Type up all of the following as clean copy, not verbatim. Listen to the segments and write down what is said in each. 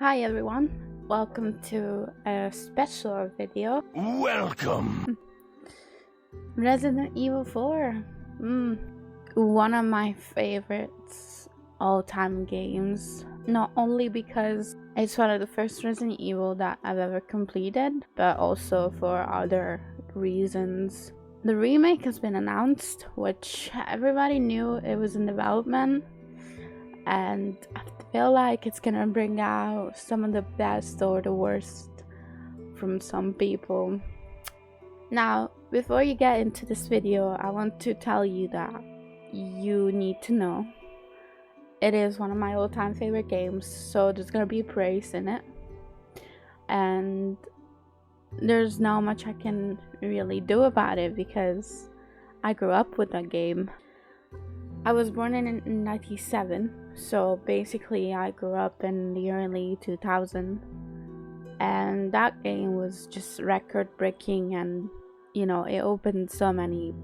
Hi everyone, welcome to a special video. Welcome! Resident Evil 4. One of my favorites all-time games. Not only because it's one of the first Resident Evil that I've ever completed, but also for other reasons. The remake has been announced, which everybody knew it was in development, and I feel like it's gonna bring out some of the best or the worst from some people. Now, before you get into this video, I want to tell you that you need to know it is one of my all-time favorite games, so there's gonna be praise in it, and there's not much I can really do about it because I grew up with that game. I was born in 97, so basically I grew up in the early 2000s, and that game was just record-breaking, and you know, it opened so many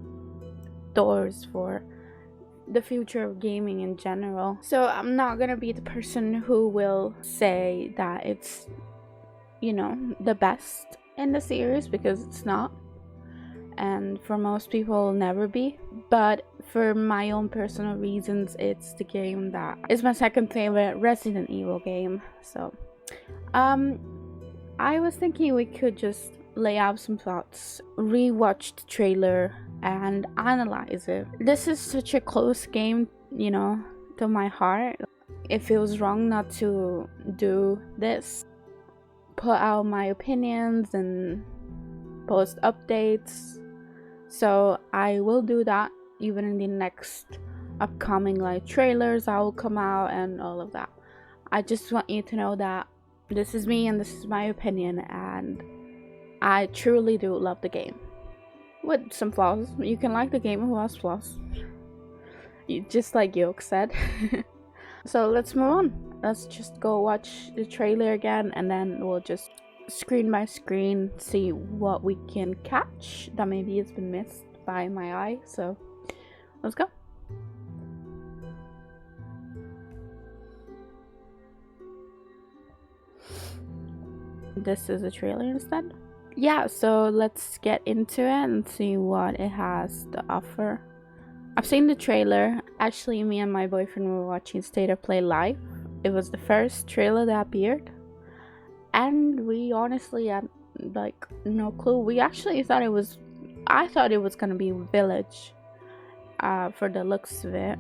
doors for the future of gaming in general. So I'm not gonna be the person who will say that it's, you know, the best in the series, because it's not, and for most people it'll never be. But for my own personal reasons, it's the game that is my second favorite Resident Evil game. So I was thinking we could just lay out some thoughts, rewatch the trailer and analyze it. This is such a close game, you know, to my heart. It feels wrong not to do this, put out my opinions and post updates. So I will do that even in the next upcoming trailers I will come out and all of that. I just want you to know that this is me and this is my opinion, and I truly do love the game. With some flaws. You can like the game who has flaws. Just like Yoke said. So let's move on. Let's just go watch the trailer again, and then we'll just screen by screen see what we can catch that maybe has been missed by my eye. So let's go. This is a trailer instead. Yeah, so let's get into it and see what it has to offer. I've seen the trailer. Actually, me and my boyfriend were watching State of Play live. It was the first trailer that appeared, and we honestly had like no clue. We actually thought it was, I thought it was gonna be Village for the looks of it,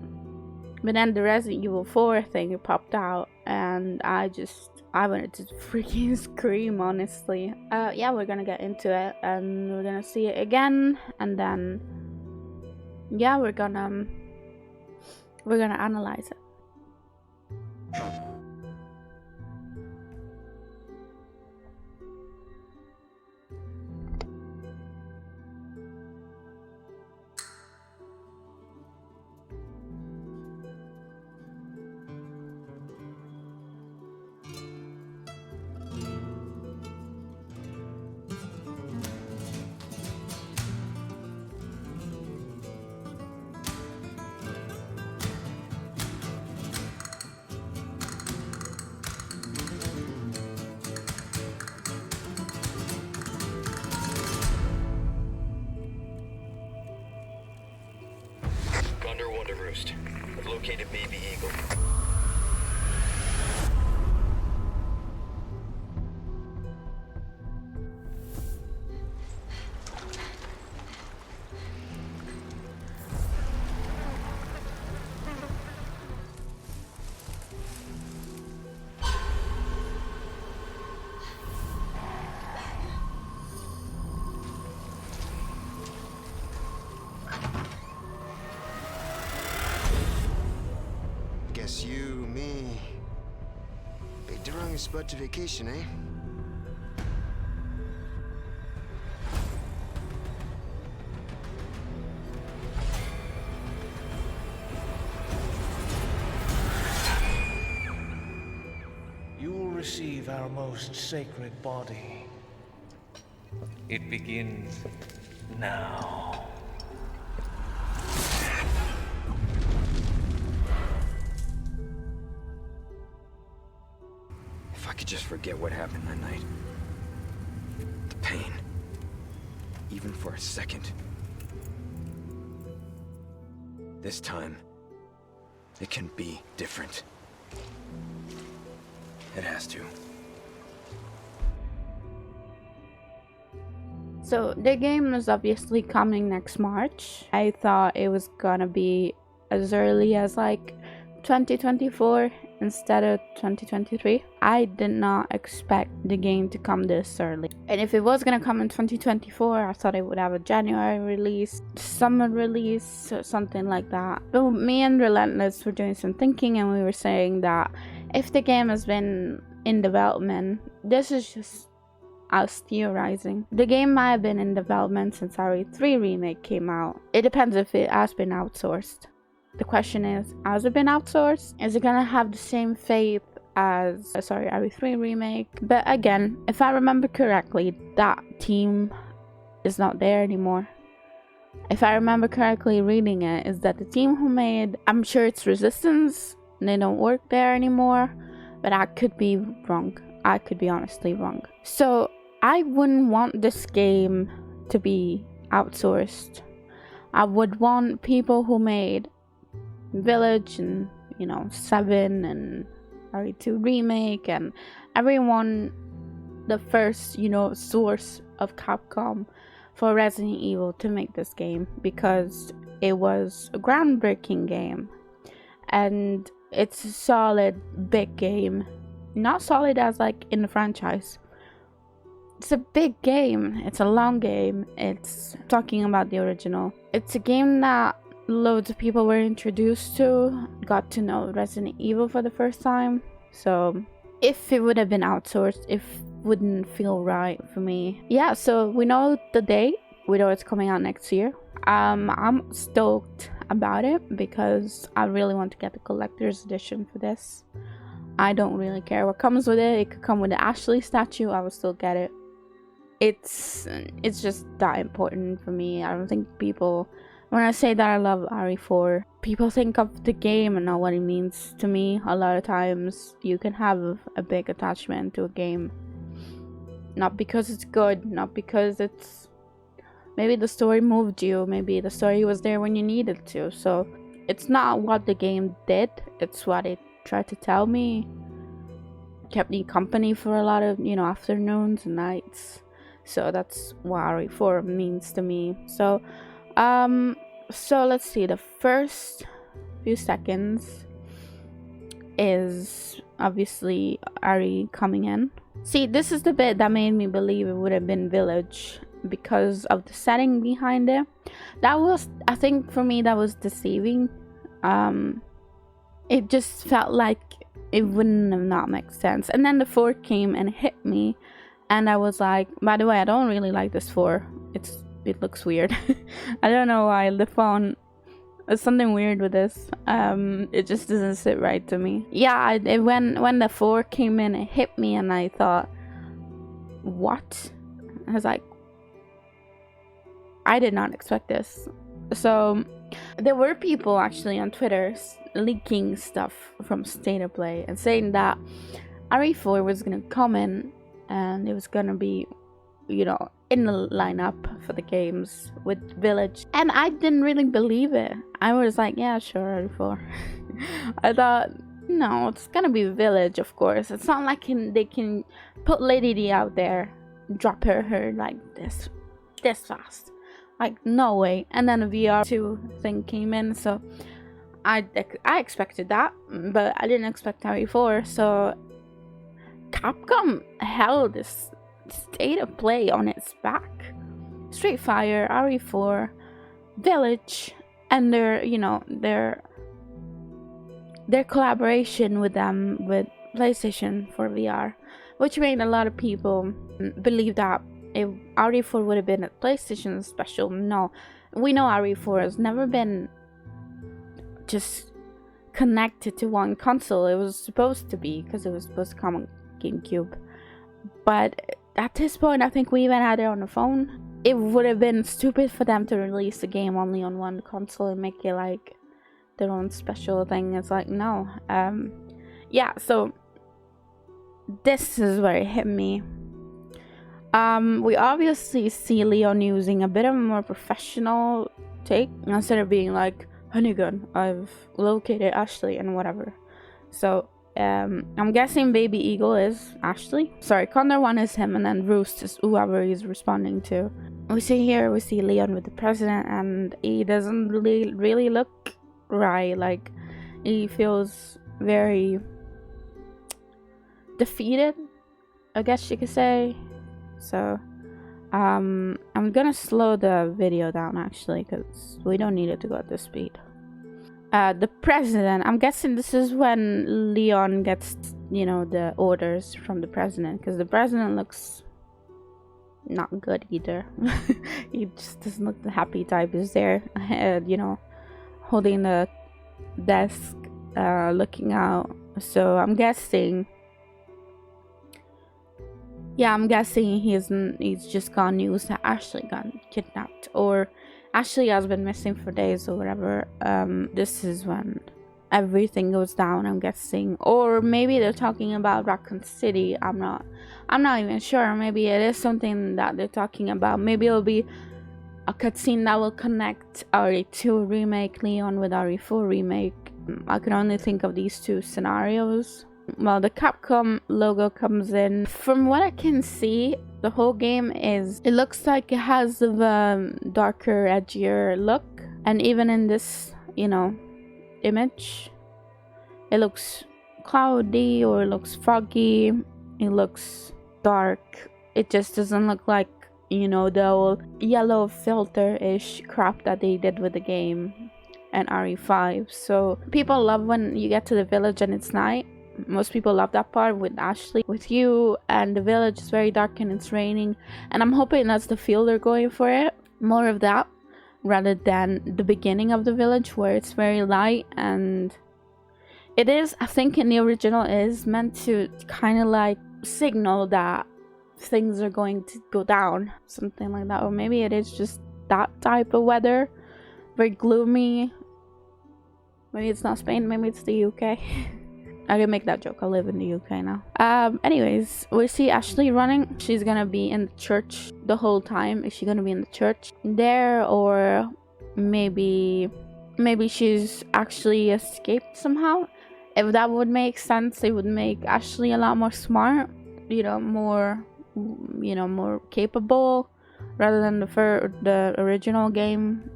but then the Resident Evil 4 thing popped out, and I wanted to freaking scream, honestly. Yeah, we're gonna get into it and we're gonna see it again, and then yeah, we're gonna analyze it. Wonder Roost. I've located Baby Eagle. Guess you, me, picked the wrong spot to vacation, eh? You will receive our most sacred body. It begins now. could just forget what happened that night. The pain. Even for a second. This time, it can be different. It has to. So the game is obviously coming next March. I thought it was gonna be as early as like 2024 instead of 2023. I did not expect the game to come this early. And if it was gonna come in 2024, I thought it would have a January release, summer release, or something like that. But me and Relentless were doing some thinking, and we were saying that if the game has been in development, this is just us theorizing. The game might have been in development since RE3 Remake came out. It depends if it has been outsourced. The question is, has it been outsourced? Is it gonna have the same fate as RE3 Remake? But again, if I remember correctly, that team is not there anymore. If I remember correctly reading it, is that the team who made, I'm sure it's Resistance, they don't work there anymore, but I could be wrong. I could be honestly wrong. So I wouldn't want this game to be outsourced. I would want people who made Village and 7 and RE2 Remake and everyone, the first source of Capcom for Resident Evil, to make this game, because it was a groundbreaking game and it's a solid big game. Not solid as like in the franchise. It's a big game. It's a long game. It's talking about the original. It's a game that loads of people were introduced to, got to know Resident Evil for the first time. So if it would have been outsourced, it wouldn't feel right for me. Yeah, so we know the date. We know it's coming out next year. I'm stoked about it because I really want to get the collector's edition for this. I don't really care what comes with it. It could come with the Ashley statue. I will still get it. It's just that important for me. I don't think people, when I say that I love RE4, people think of the game and not what it means to me. A lot of times you can have a big attachment to a game, not because it's good, not because it's, maybe the story moved you, maybe the story was there when you needed to. So it's not what the game did, it's what it tried to tell me. Kept me company for a lot of afternoons and nights. So that's what RE4 means to me. So let's see, the first few seconds is obviously RE coming in. See, this is the bit that made me believe it would have been Village because of the setting behind it. That was, I think for me, that was deceiving. It just felt like it wouldn't have not make sense. And then the 4 came and hit me, and I was like, by the way, I don't really like this 4. It looks weird. I don't know why. The font, there's something weird with this. It just doesn't sit right to me. Yeah, when the 4 came in, it hit me, and I thought, what? I was like, I did not expect this. So there were people actually on Twitter leaking stuff from State of Play and saying that RE4 was gonna come in and it was gonna be, in the lineup for the games with Village. And I didn't really believe it. I was like, yeah, sure, RE4. I thought, no, it's gonna be Village, of course. It's not like they can put Lady D out there, drop her like this fast. Like, no way. And then a VR2 thing came in, so I expected that, but I didn't expect RE4. So Capcom held this State of Play on its back. Street Fighter, RE4, Village, and their collaboration with them with PlayStation for VR, which made a lot of people believe that if RE4 would have been a PlayStation special. No, we know RE4 has never been just connected to one console. It was supposed to be, because it was supposed to come on GameCube. But at this point, I think we even had it on the phone. It would have been stupid for them to release the game only on one console and make it like their own special thing. It's like, no. Yeah, so this is where it hit me. We obviously see Leon using a bit of a more professional take instead of being like, Honeygun, I've located Ashley and whatever. So I'm guessing Baby Eagle is Ashley. Sorry, Condor 1 is him, and then Roost is whoever he's responding to. We see Leon with the president, and he doesn't really look right. Like, he feels very defeated, I guess you could say. So I'm gonna slow the video down actually, because we don't need it to go at this speed. The president, I'm guessing this is when Leon gets, you know, the orders from the president, because the president looks not good either. He just doesn't look the happy type. He's there, you know, holding the desk, looking out. So I'm guessing he's just got news that Ashley got kidnapped, or Ashley has been missing for days or whatever. This is when everything goes down, I'm guessing. Or maybe they're talking about Raccoon City. I'm not even sure. Maybe it is something that they're talking about. Maybe it'll be a cutscene that will connect RE2 remake Leon with RE4 remake. I can only think of these two scenarios. Well, the Capcom logo comes in. From what I can see, the whole game it looks like it has a darker, edgier look. And even in this, you know, image, it looks cloudy, or it looks foggy, it looks dark. It just doesn't look like, you know, the old yellow filter-ish crap that they did with the game and RE5. So people love when you get to the village and it's night. Most people love that part with Ashley, with you, and the village is very dark and it's raining, and I'm hoping that's the feel they're going for it. More of that rather than the beginning of the village where it's very light. And it is, I think in the original, is meant to kind of like signal that things are going to go down, something like that. Or maybe it is just that type of weather, very gloomy. Maybe it's not Spain, maybe it's the UK. I can make that joke. I live in the UK now. Anyways, we see Ashley running. She's gonna be in the church the whole time. Is she gonna be in the church there, or maybe she's actually escaped somehow? If that would make sense, it would make Ashley a lot more smart, you know, more capable rather than the original game.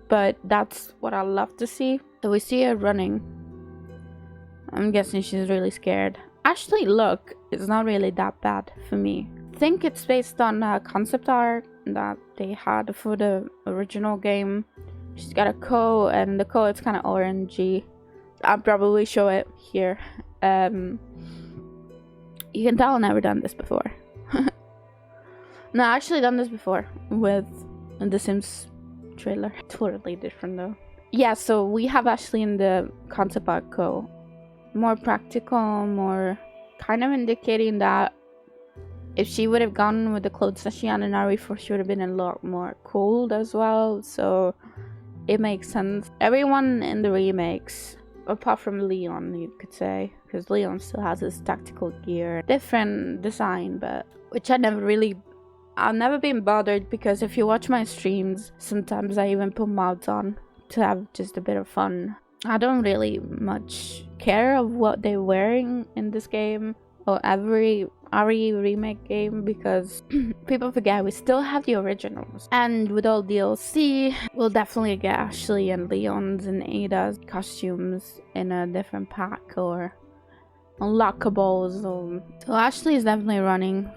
But that's what I love to see. So we see her running. I'm guessing she's really scared. Ashley look is not really that bad for me. I think it's based on a concept art that they had for the original game. She's got a coat, and the coat is kind of orangey. I'll probably show it here. You can tell I've never done this before. No, I actually done this before with the Sims trailer. Totally different though. Yeah, so we have Ashley in the concept art coat. More practical, more kind of indicating that if she would have gone with the clothes that she had in RE4, she would have been a lot more cold as well. So it makes sense. Everyone in the remakes, apart from Leon, you could say, because Leon still has his tactical gear, different design, but which I've never been bothered, because if you watch my streams, sometimes I even put mods on to have just a bit of fun. I don't really much care of what they're wearing in this game or every RE remake game, because people forget we still have the originals. And with all DLC, we'll definitely get Ashley and Leon's and Ada's costumes in a different pack or unlockables. So Ashley is definitely running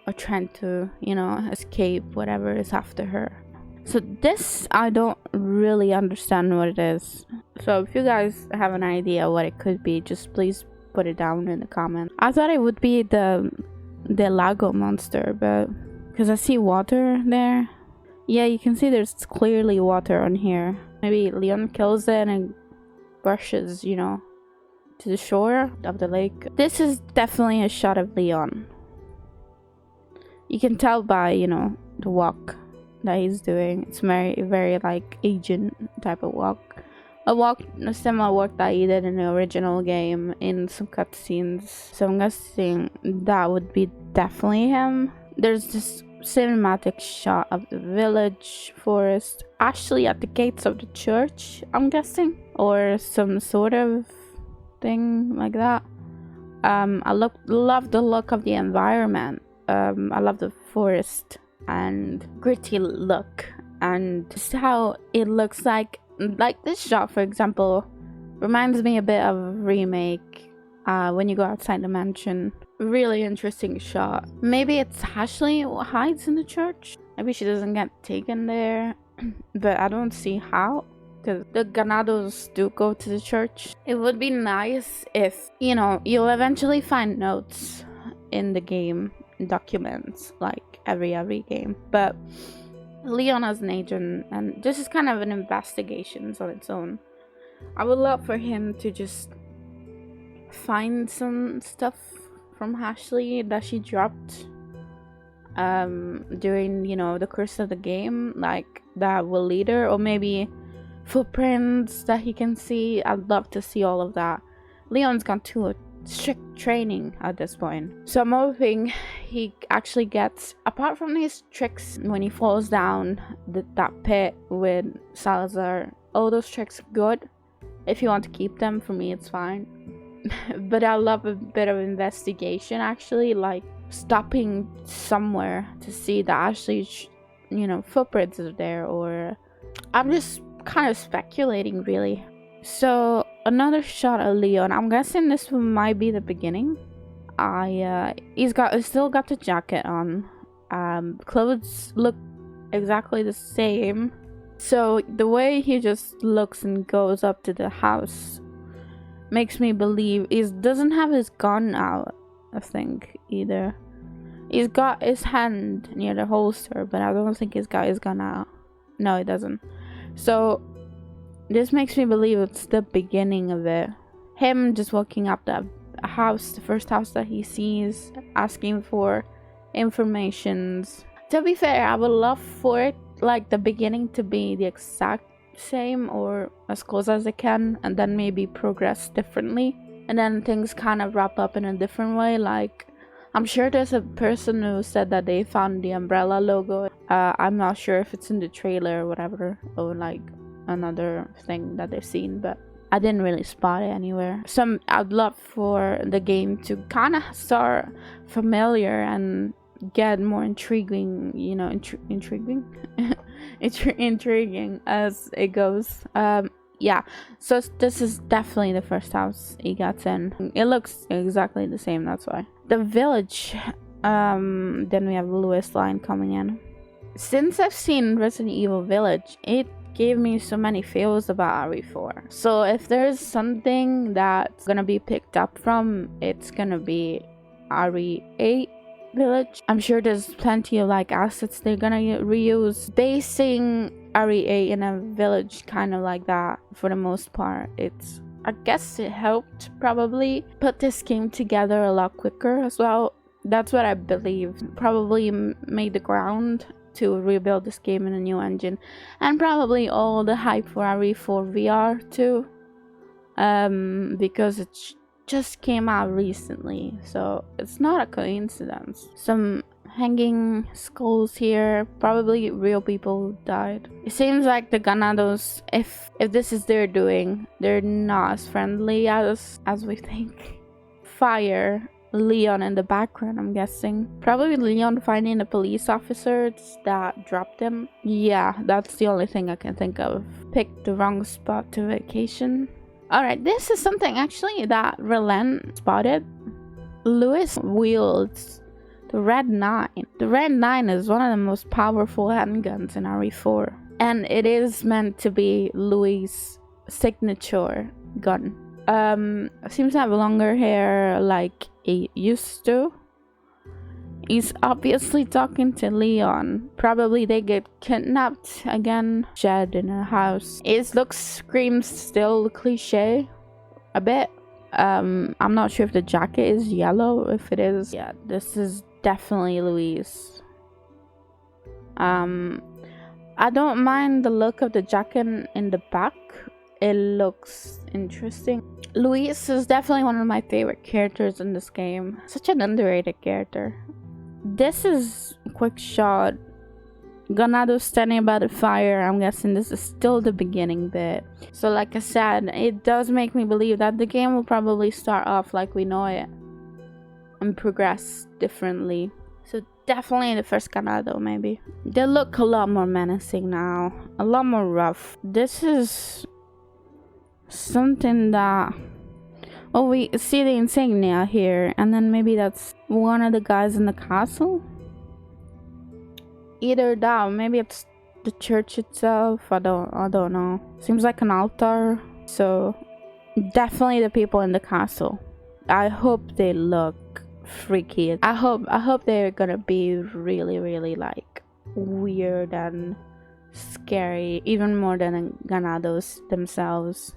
or trying to, you know, escape whatever is after her. So this, I don't really understand what it is. So if you guys have an idea what it could be, just please put it down in the comments. I thought it would be the Lago monster, but because I see water there. Yeah, you can see there's clearly water on here. Maybe Leon kills it and brushes, you know, to the shore of the lake. This is definitely a shot of Leon. You can tell by, you know, the walk that he's doing. It's very, very like agent type of walk, a similar work that he did in the original game in some cutscenes. So I'm guessing that would be definitely him. There's this cinematic shot of the village forest, actually at the gates of the church, I'm guessing, or some sort of thing like that. I love the look of the environment. I love the forest and gritty look, and just how it looks like this shot, for example, reminds me a bit of Remake. When you go outside the mansion, really interesting shot. Maybe it's Ashley who hides in the church. Maybe she doesn't get taken there, but I don't see how, because the Ganados do go to the church. It would be nice if, you know, you'll eventually find notes in the game, documents, like every game, but Leon as an agent, and this is kind of an investigation on its own. I would love for him to just find some stuff from Ashley that she dropped during, you know, the course of the game, like that will lead her, or maybe footprints that he can see. I'd love to see all of that. Leon's gone to a strict training at this point, so I'm hoping he actually gets, apart from these tricks when he falls down that pit with Salazar, all those tricks are good. If you want to keep them, for me it's fine. But I love a bit of investigation, actually, like stopping somewhere to see that Ashley's, you know, footprints are there, or I'm just kind of speculating, really. So another shot of Leon. I'm guessing this might be the beginning. He's still got the jacket on. Clothes look exactly the same. So the way he just looks and goes up to the house makes me believe he doesn't have his gun out, I think, either. He's got his hand near the holster, but I don't think he's got his gun out. No, he doesn't. So this makes me believe it's the beginning of it. Him just walking up the house, the first house that he sees, asking for informations. To be fair, I would love for it, like the beginning, to be the exact same or as close as it can, and then maybe progress differently, and then things kind of wrap up in a different way. Like, I'm sure there's a person who said that they found the umbrella logo. I'm not sure if it's in the trailer or whatever, or like another thing that they've seen, but I didn't really spot it anywhere. So I'd love for the game to kind of start familiar and get more intriguing, you know, intriguing as it goes. Yeah, so this is definitely the first house he gets in. It looks exactly the same, that's why. The village, then we have Louis line coming in. Since I've seen Resident Evil Village, it gave me so many feels about RE4. So if there's something that's gonna be picked up from, it's gonna be RE8 Village. I'm sure there's plenty of like assets they're gonna reuse. Basing RE8 in a village kind of like that, for the most part, I guess it helped probably put this game together a lot quicker as well. That's what I believe. Probably made the ground to rebuild this game in a new engine, and probably all the hype for RE4 VR too, because it just came out recently, so it's not a coincidence. Some hanging skulls here, probably real people who died. It seems like the Ganados, if this is their doing, they're not as friendly as we think. Fire Leon in the background, I'm guessing. Probably Leon finding the police officers that dropped him. Yeah, that's the only thing I can think of. Picked the wrong spot to vacation. Alright, this is something actually that Relent spotted. Louis wields the Red 9. The Red 9 is one of the most powerful handguns in RE4. And it is meant to be Louis' signature gun. Seems to have longer hair like he used to. He's obviously talking to Leon. Probably they get kidnapped again. Shed in a house. His looks screams still cliche a bit. I'm not sure if the jacket is yellow. If it is, yeah, this is definitely Louise. I don't mind the look of the jacket in the back. it looks interesting. Luis is definitely one of my favorite characters in this game. Such an underrated character. This is a quick shot. Ganado standing by the fire. I'm guessing this is still the beginning bit. So like I said, it does make me believe that the game will probably start off like we know it and progress differently. So definitely the first Ganado, maybe. They look a lot more menacing now, a lot more rough. This is something that, oh, we see the insignia here, and then maybe that's one of the guys in the castle. Either that, or maybe it's the church itself. I don't know. Seems like an altar. So definitely the people in the castle. I hope they look freaky. I hope they're gonna be really like weird and scary, even more than Ganados themselves.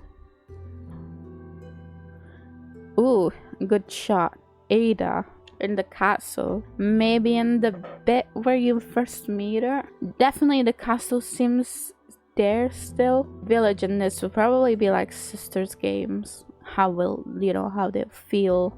Ooh, good shot. Ada in the castle. Maybe in the bit where you first meet her. Definitely the castle seems there still. Village in this will probably be like sisters games. How will, how they feel.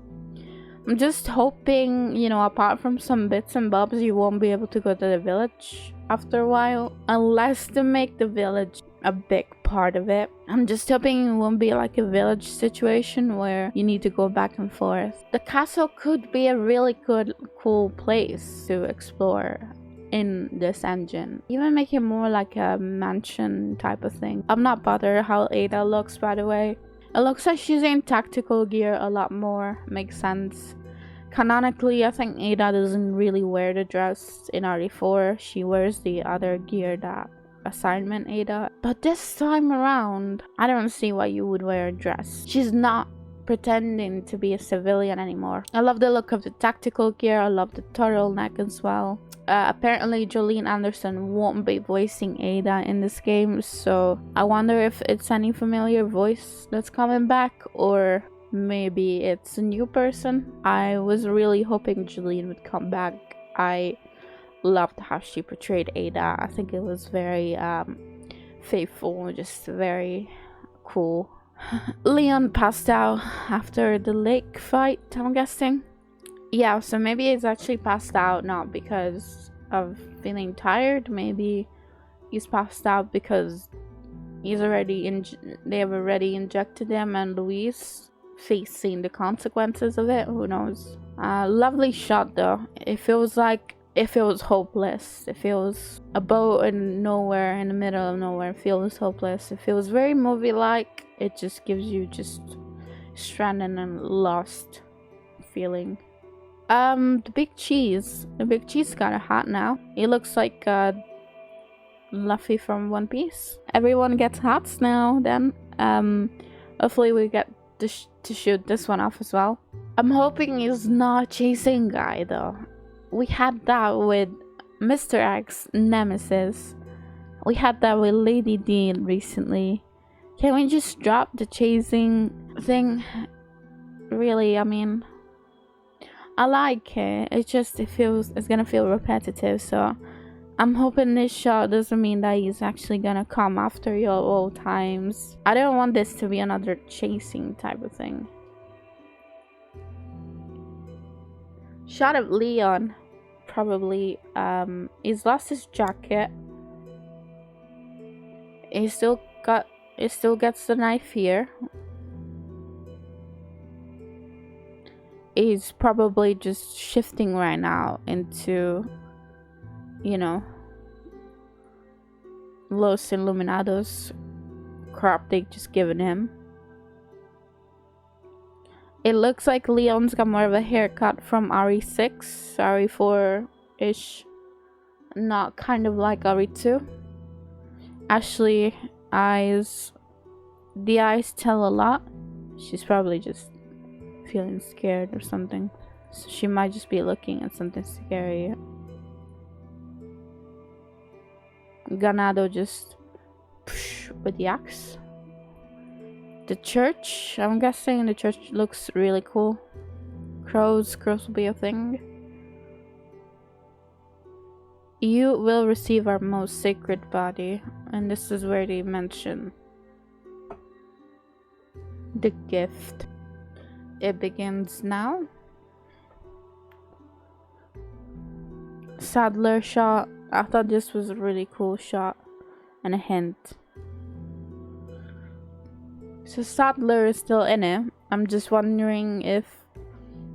I'm just hoping, apart from some bits and bobs, you won't be able to go to the village after a while. Unless they make the village a big part of it. I'm just hoping it won't be like a village situation where you need to go back and forth. The castle could be a really cool place to explore in this engine. Even make it more like a mansion type of thing. I'm not bothered how Ada looks, by the way. It looks like she's in tactical gear a lot more. Makes sense. Canonically, I think Ada doesn't really wear the dress in RE4. She wears the other gear that assignment Ada. But this time around, I don't see why you would wear a dress. She's not pretending to be a civilian anymore. I love the look of the tactical gear. I love the turtleneck as well. Apparently Jolene Anderson won't be voicing Ada in this game, so I wonder if it's any familiar voice that's coming back, or maybe it's a new person. I was really hoping Jolene would come back. I loved how she portrayed Ada. I think it was very faithful, just very cool. Leon passed out after the lake fight, I'm guessing. Yeah, so maybe he's actually passed out not because of feeling tired. Maybe he's passed out because they have already injected him, and Luis facing the consequences of it. Who knows? Lovely shot though. It feels like if it was hopeless. It feels a boat in nowhere, in the middle of nowhere. It feels hopeless. It feels very movie-like. It just gives you just stranded and lost feeling. The big cheese. The big cheese got a hat now. He looks like Luffy from One Piece. Everyone gets hats now. Then, hopefully we get to shoot this one off as well. I'm hoping he's not chasing Guy though. We had that with Mr. X Nemesis. We had that with Lady D recently. Can we just drop the chasing thing? Really, I mean, I like it. It's gonna feel repetitive. So I'm hoping this shot doesn't mean that he's actually gonna come after you at all times. I don't want this to be another chasing type of thing. Shot of Leon. Probably he's lost his jacket. He still gets the knife here. He's probably just shifting right now into, Los Iluminados crop they just given him. It looks like Leon's got more of a haircut from RE6, RE4-ish. Not kind of like RE2. Actually, the eyes tell a lot. She's probably just feeling scared or something. So she might just be looking at something scary. Ganado just with the axe. The church, I'm guessing the church looks really cool. Crows will be a thing. You will receive our most sacred body, and this is where they mention The gift. It begins now. Sadler shot. I thought this was a really cool shot and a hint. So Sadler is still in it. I'm just wondering if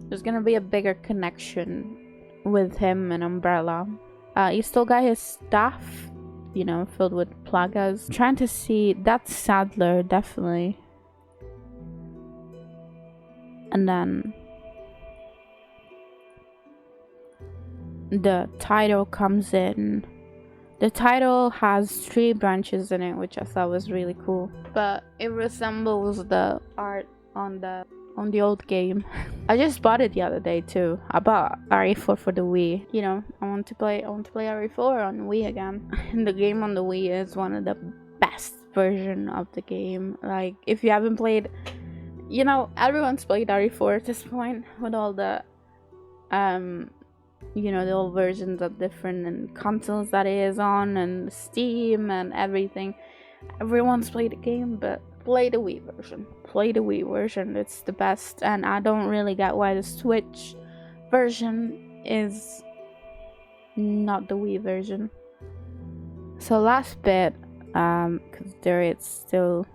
there's gonna be a bigger connection with him and Umbrella. He still got his staff, you know, filled with plagas. Trying to see, that's Sadler, definitely. And then the title comes in. The title has 3 branches in it, which I thought was really cool. But it resembles the art on the old game. I just bought it the other day too. I bought RE4 for the Wii. You know, I want to play RE4 on Wii again. And the game on the Wii is one of the best version of the game. Like, if you haven't played, you know, everyone's played RE4 at this point with all the you know, the old versions of different consoles that it is on, and Steam and everything. Everyone's played the game, but play the Wii version. Play the Wii version. It's the best, and I don't really get why the Switch version is not the Wii version. So last bit, because there is still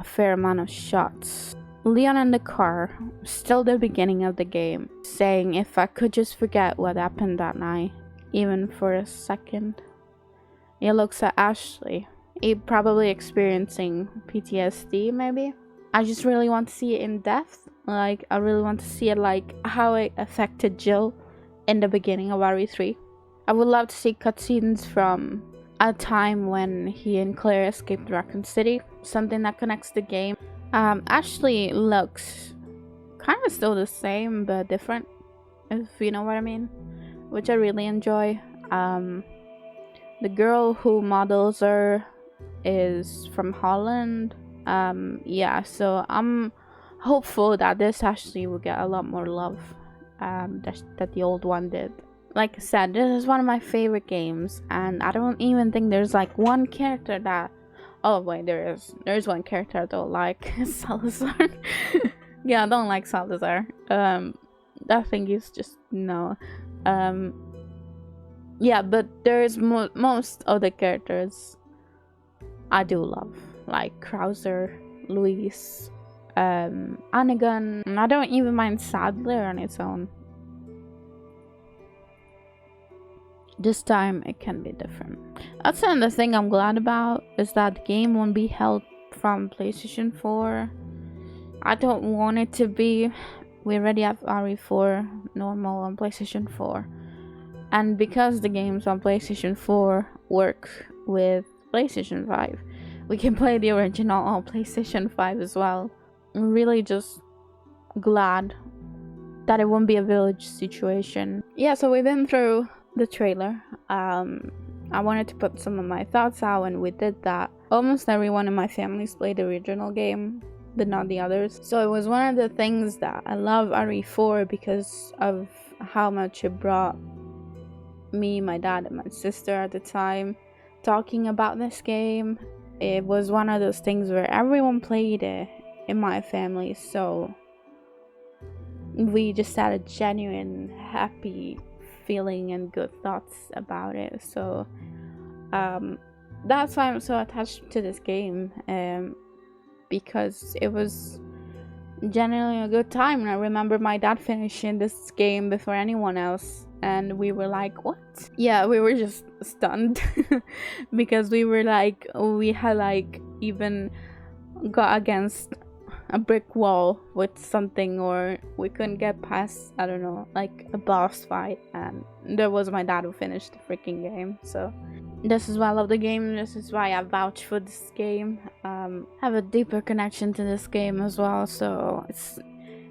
a fair amount of shots. Leon in the car, still the beginning of the game, saying if I could just forget what happened that night, even for a second. He looks at Ashley. He probably experiencing PTSD, maybe. I just really want to see it in depth. Like, I really want to see it, like, how it affected Jill in the beginning of RE3. I would love to see cutscenes from a time when he and Claire escaped Raccoon City, something that connects the game. Ashley looks kind of still the same but different, if you know what I mean, which I really enjoy. The girl who models her is from Holland. Yeah, so I'm hopeful that this Ashley will get a lot more love that the old one did. Like I said, this is one of my favorite games, and I don't even think there's like one character that, oh wait, there's one character I don't like. Salazar. Yeah, I don't like Salazar. That thing is just no. Yeah, but there's most of the characters I do love, like Krauser, Luis, Anagon, and I don't even mind Sadler on its own. This time it can be different. That's another thing I'm glad about, is that the game won't be held from PlayStation 4. I don't want it to be. We already have RE4 normal on PlayStation 4. And because the games on PlayStation 4 work with PlayStation 5, we can play the original on PlayStation 5 as well. I'm really just glad that it won't be a village situation. Yeah, so we've been through the trailer. I wanted to put some of my thoughts out, and we did that. Almost everyone in my family's played the original game, but not the others. So it was one of the things that I love RE4 because of how much it brought me, my dad, and my sister at the time talking about this game. It was one of those things where everyone played it in my family, so we just had a genuine happy feeling and good thoughts about it. So that's why I'm so attached to this game, because it was generally a good time. And I remember my dad finishing this game before anyone else, and we were like, what? Yeah, we were just stunned because we were like, we had like even got against a brick wall with something, or we couldn't get past, I don't know, like a boss fight, and there was my dad who finished the freaking game. So this is why I love the game. This is why I vouch for this game. I have a deeper connection to this game as well, so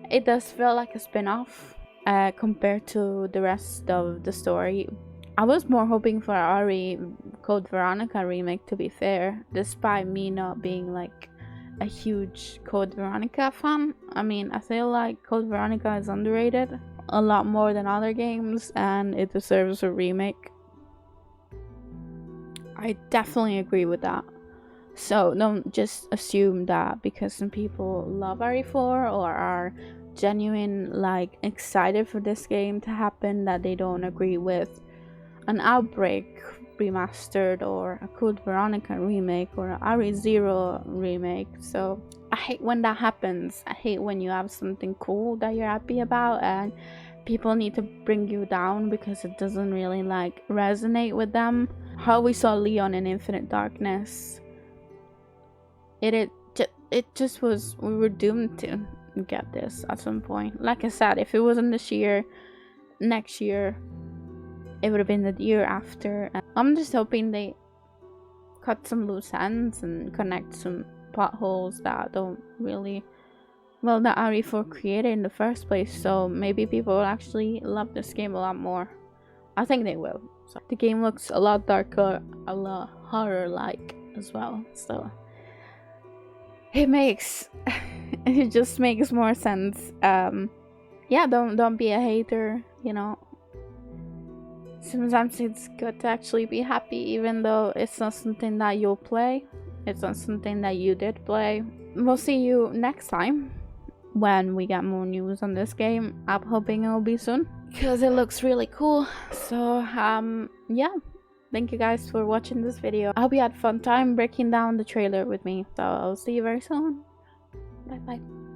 it does feel like a spin-off compared to the rest of the story. I was more hoping for RE Code Veronica remake, to be fair, despite me not being like a huge Code Veronica fan. I mean, I feel like Code Veronica is underrated a lot more than other games, and it deserves a remake. I definitely agree with that. So don't just assume that because some people love RE4 or are genuine like excited for this game to happen that they don't agree with an Outbreak remastered or a Code Veronica remake or a RE0 remake. So I hate when that happens. I hate when you have something cool that you're happy about and people need to bring you down because it doesn't really like resonate with them. How we saw Leon in Infinite Darkness, it just was, we were doomed to get this at some point. Like I said, if it wasn't this year, next year, it would have been the year after. And I'm just hoping they cut some loose ends and connect some potholes that don't really, well, that RE4 created in the first place. So maybe people will actually love this game a lot more. I think they will. So the game looks a lot darker, a lot horror-like as well. So it makes it just makes more sense. Yeah, don't be a hater, you know. Sometimes it's good to actually be happy even though it's not something that you'll play. It's not something that you did play. We'll see you next time when we get more news on this game. I'm hoping it'll be soon because it looks really cool. So yeah, thank you guys for watching this video. I hope you had a fun time breaking down the trailer with me. So I'll see you very soon. Bye bye.